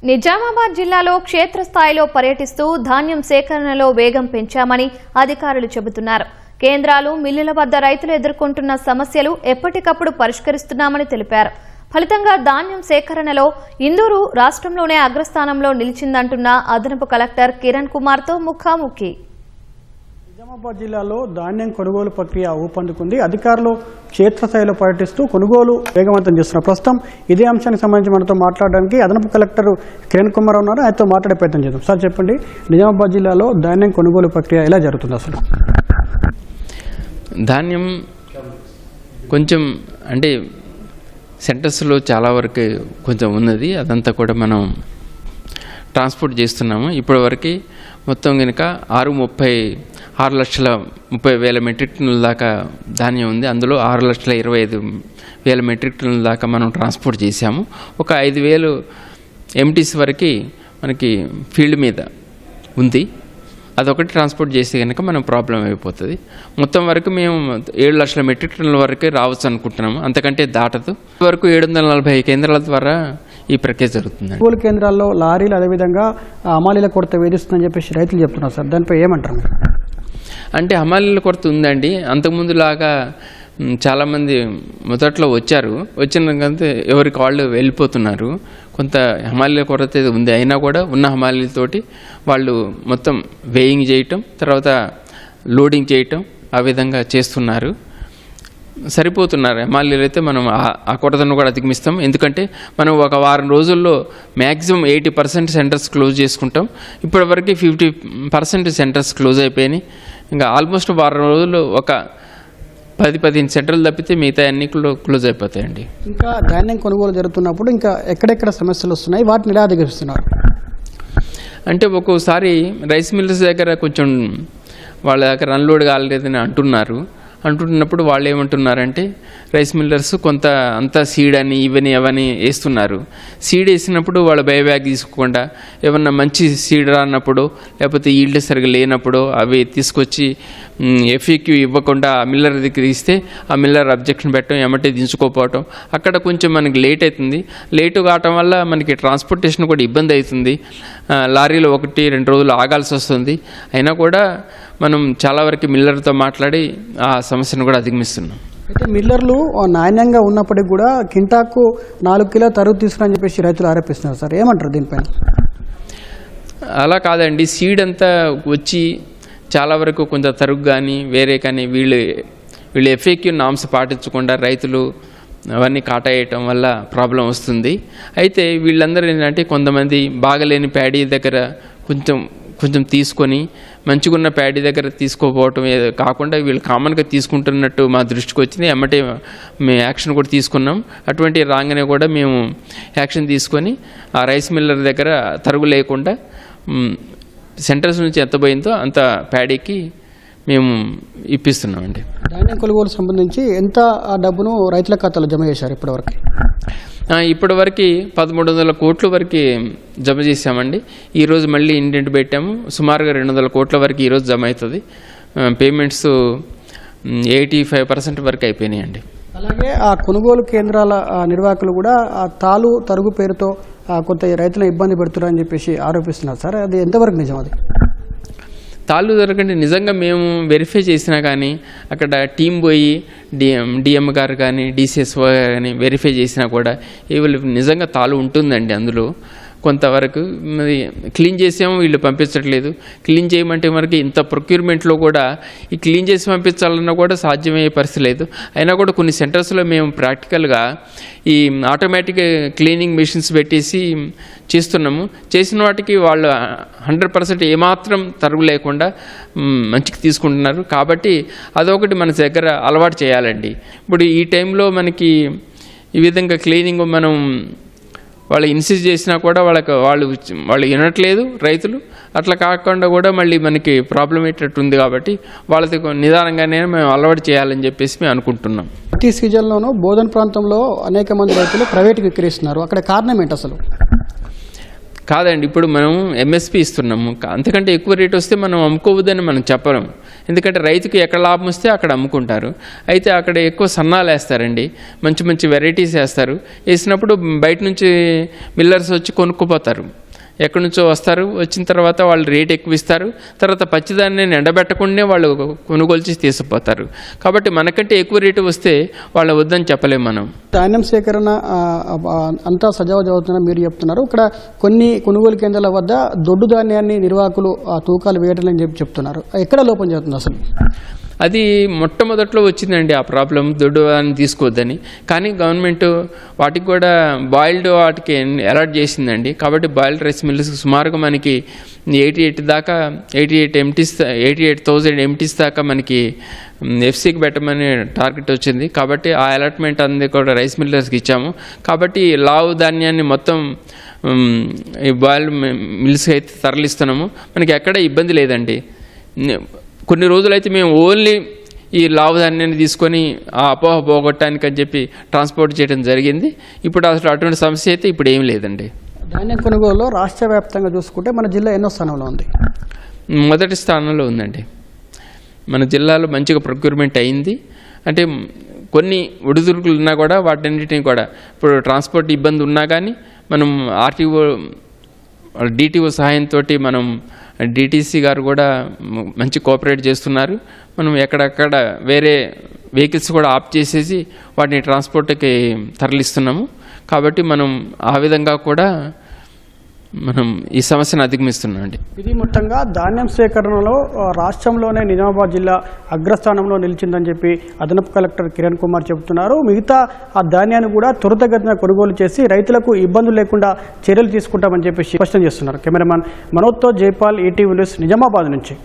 నిజామాబాద్ జిల్లాలో క్షేత్రస్థాయిలో పర్యటిస్తూ ధాన్యం సేకరణలో వేగం పెంచామని అధికారులు చెబుతున్నారు. కేంద్రాలు, మిల్లుల వద్ద రైతులు ఎదుర్కొంటున్న సమస్యలు ఎప్పటికప్పుడు పరిష్కరిస్తున్నామని తెలిపారు. ఫలితంగా ధాన్యం సేకరణలో ఇందూరు రాష్ట్రంలోనే అగ్రస్థానంలో నిలిచిందంటున్న అదనపు కలెక్టర్ కిరణ్ కుమార్తో ముఖాముఖి. నిజామాబాద్ జిల్లాలో ధాన్యం కొనుగోలు ప్రక్రియ ఊపందుకుంది. అధికారులు క్షేత్రస్థాయిలో పర్యటిస్తూ కొనుగోలు వేగవంతం చేస్తున్నారు. ప్రస్తుతం ఇదే అంశానికి సంబంధించి మనతో మాట్లాడడానికి అదనపు కలెక్టర్ కిరణ్ కుమార్ ఉన్నారు. ఆయనతో మాట్లాడే ప్రయత్నం చేద్దాం. సార్ చెప్పండి, నిజామాబాద్ జిల్లాలో ధాన్యం కొనుగోలు ప్రక్రియ ఎలా జరుగుతుంది? అసలు ధాన్యం కొంచెం అంటే సెంటర్స్లో చాలా వరకు కొంచెం ఉన్నది, అదంతా కూడా మనం ట్రాన్స్పోర్ట్ చేస్తున్నాము. ఇప్పటివరకు మొత్తం కనుక 6,30,000 మెట్రిక్ టన్నుల దాకా ధాన్యం ఉంది. అందులో 6,25,000 మెట్రిక్ టన్నుల దాకా మనం ట్రాన్స్పోర్ట్ చేశాము. ఒక 5,000 ఎంటీస్ వరకు మనకి ఫీల్డ్ మీద ఉంది. అదొకటి ట్రాన్స్పోర్ట్ చేస్తే కనుక మనం ప్రాబ్లం అయిపోతుంది. మొత్తం వరకు మేము 7,00,000 మెట్రిక్ టన్నుల వరకు రావచ్చు అనుకుంటున్నాము, అంతకంటే దాటదు. వరకు 740 కేంద్రాల ద్వారా ఈ ప్రక్రియ జరుగుతుంది. కొనుగోలు కేంద్రాల్లో లారీలు అదేవిధంగా హమాలీల కొరత వేధిస్తుందని చెప్పేసి రైతులు చెప్తున్నారు. సార్ దానిపై ఏమంటారు? అంటే హమాలీల కొరత ఉందండి. అంతకుముందులాగా చాలామంది మొదట్లో వచ్చినంత ఎవరికి వాళ్ళు వెళ్ళిపోతున్నారు. కొంత హమాలీల కొరత ఉంది. అయినా కూడా ఉన్న హమాలీలతోటి వాళ్ళు మొత్తం వేయింగ్ చేయటం, తర్వాత లోడింగ్ చేయటం, ఆ విధంగా చేస్తున్నారు. సరిపోతున్నారు హమాలీలు అయితే. మనం ఆ కొరతను కూడా అధిగమిస్తాం. ఎందుకంటే మనం ఒక వారం రోజుల్లో మ్యాక్సిమం 80% సెంటర్స్ క్లోజ్ చేసుకుంటాం. ఇప్పటివరకు 50% సెంటర్స్ క్లోజ్ అయిపోయినాయి. ఇంకా ఆల్మోస్ట్ వారం రోజుల్లో ఒక 10-15 సెంటర్లు తప్పితే మిగతా అన్ని క్లోజ్ అయిపోతాయండి. ఇంకా ధాన్యం కొనుగోలు జరుగుతున్నప్పుడు ఇంకా ఎక్కడెక్కడ సమస్యలు వస్తున్నాయి, వాటిని ఎలా అధిగమిస్తున్నారు? అంటే ఒక్కోసారి రైస్ మిల్లర్స్ దగ్గర కొంచెం వాళ్ళ దగ్గర అన్లోడ్ కాలేదని అంటున్నప్పుడు వాళ్ళు ఏమంటున్నారంటే రైస్ మిల్లర్స్ కొంత అంతా సీడ్ అని ఇవని అవని వేస్తున్నారు. సీడ్ వేసినప్పుడు వాళ్ళు బయోబ్యాగ్ తీసుకోకుండా ఏమన్నా మంచి సీడ్ రానప్పుడు లేకపోతే ఈల్డ్ సరిగా లేనప్పుడు అవి తీసుకొచ్చి ఎఫ్ఈక్యూ ఇవ్వకుండా ఆ మిల్లర్ దగ్గర ఇస్తే ఆ మిల్లర్ అబ్జెక్షన్ పెట్టడం, ఎమ్మటే దించుకోపోవటం, అక్కడ కొంచెం మనకి లేట్ అవుతుంది. లేటు కావటం వల్ల మనకి ట్రాన్స్పోర్టేషన్ కూడా ఇబ్బంది అవుతుంది. లారీలో 1-2 రోజులు ఆగాల్సి వస్తుంది. అయినా కూడా మనం చాలా వరకు మిల్లర్తో మాట్లాడి ఆ సమస్యను కూడా అధిగమిస్తున్నాం. అయితే మిల్లర్లు నాణ్యంగా ఉన్నప్పటికీ కూడా కింటాకు 4 కిలోల తరుగు తీసుకుని చెప్పేసి రైతులు ఆరోపిస్తున్నారు. సార్ ఏమంటారు దీనిపైన? అలా కాదండి, సీడ్ అంతా వచ్చి చాలా వరకు కొంత తరుగు కానీ వేరే కానీ వీళ్ళు ఎఫ్ఏక్యూ నామ్స్ పాటించకుండా రైతులు అవన్నీ కాటేయటం వల్ల ప్రాబ్లం వస్తుంది. అయితే వీళ్ళందరూ ఏంటంటే కొంతమంది బాగలేని ప్యాడీ దగ్గర కొంచెం తీసుకొని మంచిగున్న ప్యాడీ దగ్గర తీసుకోపోవటం కాకుండా వీళ్ళు కామన్గా తీసుకుంటున్నట్టు మా దృష్టికి వచ్చింది. ఎమ్మటే మేము యాక్షన్ కూడా తీసుకున్నాం. అటువంటి రాగానే కూడా మేము యాక్షన్ తీసుకొని ఆ రైస్ మిల్లర్ దగ్గర తరుగు లేకుండా సెంటర్స్ నుంచి ఎంత పోయిందో అంత ప్యాడీకి మేము ఇప్పిస్తున్నామండి. ధాన్యం కొనుగోలు సంబంధించి ఎంత డబ్బును రైతుల ఖాతాలో జమ చేశారు ఇప్పటివరకు? ఇప్పటివరకు 1,300 కోట్ల వరకు జమ చేశామండి. ఈరోజు మళ్ళీ ఇండెంట్ పెట్టాము. సుమారుగా 200 కోట్ల వరకు ఈరోజు జమ అవుతుంది. పేమెంట్స్ 85% వరకు అయిపోయినాయండి. అలాగే ఆ కొనుగోలు కేంద్రాల నిర్వాహకులు కూడా ఆ తరుగు పేరుతో కొంత రైతులను ఇబ్బంది పెడుతున్నారని చెప్పేసి ఆరోపిస్తున్నారు. సార్ అది ఎంతవరకు నిజం? అది తాళ్ళు దొరకండి. నిజంగా మేము వెరిఫై చేసినా కానీ అక్కడ టీం పోయి డిఎం గారు కానీ డిసిఎస్ఓ కానీ వెరిఫై చేసినా కూడా నిజంగా తాళ్ళు ఉంటుందండి. అందులో కొంతవరకు మరి క్లీన్ చేసాము, వీళ్ళు పంపించట్లేదు. క్లీన్ చేయమంటే మనకి ఇంత ప్రొక్యూర్మెంట్లో కూడా ఈ క్లీన్ చేసి పంపించాలన్నా కూడా సాధ్యమయ్యే పరిస్థితి లేదు. అయినా కూడా కొన్ని సెంటర్స్లో మేము ప్రాక్టికల్గా ఈ ఆటోమేటిక్ క్లీనింగ్ మెషిన్స్ పెట్టేసి చేస్తున్నాము. చేసిన వాటికి వాళ్ళు 100% ఏమాత్రం తరుగు లేకుండా మంచిగా తీసుకుంటున్నారు. కాబట్టి అదొకటి మన దగ్గర అలవాటు చేయాలండి. ఇప్పుడు ఈ టైంలో మనకి ఈ విధంగా క్లీనింగ్ మనం వాళ్ళు ఇన్సిస్ట్ చేసినా కూడా వాళ్ళు వినట్లేదు రైతులు. అట్లా కాకుండా కూడా మళ్ళీ మనకి ప్రాబ్లం అయ్యేటట్టుంది. కాబట్టి వాళ్ళకి నిదానంగానే మేము అలవాటు చేయాలని చెప్పేసి మేము అనుకుంటున్నాం. ప్రతి సీజన్లోనూ బోధన ప్రాంతంలో అనేక మంది రైతులు ప్రైవేట్కి విక్రయిస్తున్నారు. అక్కడ కారణం ఏంటి అసలు? కాదండి, ఇప్పుడు మనం ఎంఎస్పి ఇస్తున్నాము, అంతకంటే ఎక్కువ రేట్ వస్తే మనం అమ్ముకోవద్దని మనం చెప్పలేము. ఎందుకంటే రైతుకి ఎక్కడ లాభం వస్తే అక్కడ అమ్ముకుంటారు. అయితే అక్కడ ఎక్కువ సన్నాలు వేస్తారండి, మంచి మంచి వెరైటీస్ వేస్తారు. వేసినప్పుడు బయట నుంచి మిల్లర్స్ వచ్చి కొనుక్కుపోతారు. ఎక్కడి నుంచో వస్తారు, వచ్చిన తర్వాత వాళ్ళు రేట్ ఎక్కువ ఇస్తారు. తర్వాత పచ్చిదాన్ని ఎండబెట్టకుండానే వాళ్ళు కొనుగోలు చేసి తీసుకుపోతారు. కాబట్టి మనకంటే ఎక్కువ రేటు వస్తే వాళ్ళ వద్దని చెప్పలేము మనం. ధాన్యం సేకరణ అంతా సజావు జరుగుతుందని మీరు చెప్తున్నారు. ఇక్కడ కొన్ని కొనుగోలు కేంద్రాల వద్ద దొడ్డు ధాన్యాన్ని నిర్వాహకులు తూకాలు వేయటం చెప్తున్నారు. ఎక్కడ లోపం జరుగుతుంది అసలు? అది మొట్టమొదట్లో వచ్చిందండి ఆ ప్రాబ్లం, దొడ్డు అని తీసుకోవద్దని. కానీ గవర్నమెంట్ వాటికి కూడా బాయిల్డ్ వాటికి అలాట్ చేసిందండి. కాబట్టి బాయిల్డ్ రైస్ మిల్స్ సుమారుగా మనకి 88,000 ఎంటీస్ దాకా మనకి ఎఫ్సీకి పెట్టమని టార్గెట్ వచ్చింది. కాబట్టి ఆ అలాట్మెంట్ అంది కూడా రైస్ మిల్లర్స్కి ఇచ్చాము. కాబట్టి లావు ధాన్యాన్ని మొత్తం ఈ బాయిల్డ్ మిల్స్కి అయితే తరలిస్తున్నాము. మనకి ఎక్కడ ఇబ్బంది లేదండి. కొన్ని రోజులైతే మేము ఓన్లీ ఈ లావు ధాన్యాన్ని తీసుకొని ఆ అపోహ పోగొట్టడానికి అని చెప్పి ట్రాన్స్పోర్ట్ చేయడం జరిగింది. ఇప్పుడు అసలు అటువంటి సమస్య అయితే ఇప్పుడు ఏం లేదండి. ధాన్యం కొనుగోలులో రాష్ట్ర వ్యాప్తంగా చూసుకుంటే మన జిల్లా ఎన్నో స్థానంలో ఉంది? మొదటి స్థానంలో ఉందండి. మన జిల్లాలో మంచిగా ప్రొక్యూర్మెంట్ అయింది. అంటే కొన్ని ఒడిదుడుకులు ఉన్నా కూడా వాటన్నిటిని కూడా ఇప్పుడు ట్రాన్స్పోర్ట్ ఇబ్బంది ఉన్నా కానీ మనం డిటిఓ సహాయంతో మనం డిటీసీ గారు కూడా మంచి కోఆపరేట్ చేస్తున్నారు. మనం ఎక్కడెక్కడ వేరే వెహికల్స్ కూడా ఆఫ్ చేసేసి వాటిని ట్రాన్స్పోర్ట్కి తరలిస్తున్నాము. కాబట్టి మనం ఆ విధంగా కూడా మనం ఈ సమస్యను అధిగమిస్తున్నాం అండి. ఇది మొత్తంగా ధాన్యం సేకరణలో రాష్ట్రంలోనే నిజామాబాద్ జిల్లా అగ్రస్థానంలో నిలిచిందని చెప్పి అదనపు కలెక్టర్ కిరణ్ కుమార్ చెబుతున్నారు. మిగతా ఆ ధాన్యాన్ని కూడా త్వరితగతిన కొనుగోలు చేసి రైతులకు ఇబ్బందులు లేకుండా చర్యలు తీసుకుంటామని చెప్పి స్పష్టం చేస్తున్నారు. కెమెరామాన్ మనోజ్తో జైపాల్, ఈటీవీ న్యూస్, నిజామాబాద్ నుంచి.